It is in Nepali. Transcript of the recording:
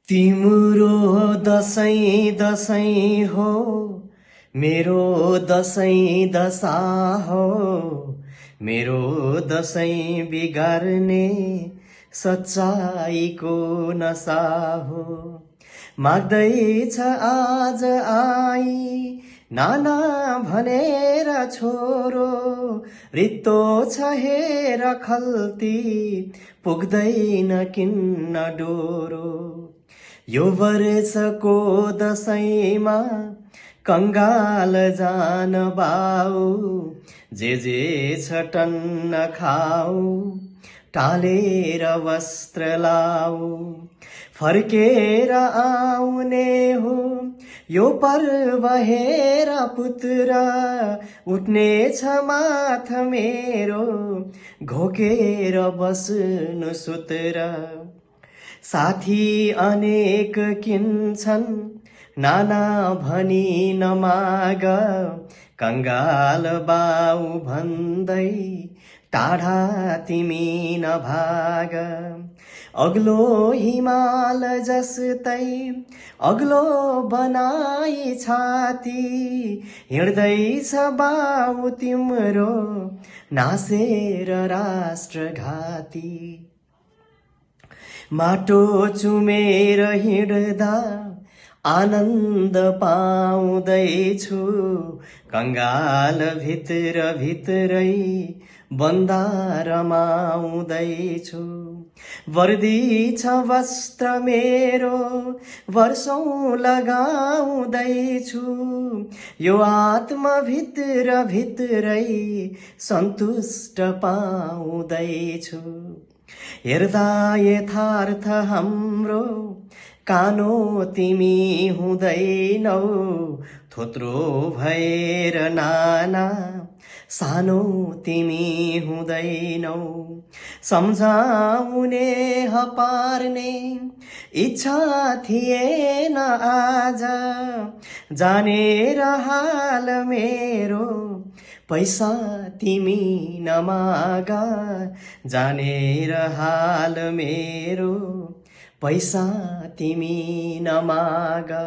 तिम्रो दसैँ दसैँ हो, मेरो दसैँ दशा हो। मेरो दसैँ बिगार्ने सच्चाइको नशा हो। माग्दैछ आज आई नाना भनेर छोरो, रित्तो छ हेर खल्ती पुग्दैन किन्न डोरो। यो वर्षको दसैँमा कंगाल जान बाउ, जे छ टन्न खाऊ, टालेर वस्त्र लाऊ। फर्केर आउने हो यो पर्व हेर पुत्र, उठ्ने छ माथ मेरो घोकेर बस्नु सुत्र। साथी अनेक किन्छन् नाना भनी नमाग, कंगाल बाउ भन्दै टाढा तिमी नभाग। अग्लो हिमाल जस्तै अग्लो बनाई छाती, हिँड्दैछ बाउ तिम्रो नासेर राष्ट्रघाती। माटो चुमेर हिँड्दा आनन्द पाउँदैछु, कंगाल भित्र भित्रै बन्दा रमाउँदैछु। वर्दी छ वस्त्र मेरो वर्षौं लगाउँदैछु, यो आत्मा भित्र भित्रै सन्तुष्ट पाउँदैछु। हेर्दा यथार्थ हाम्रो कानो तिमी हुँदैनौ, थोत्रो भएर नाना सानो तिमी हुँदैनौ। सम्झाउने हपार्ने इच्छा थिएन आज, जानेर हाल मेरो पैसा तिमी नमागा। जानेर हाल मेरो पैसा तिमी नमागा।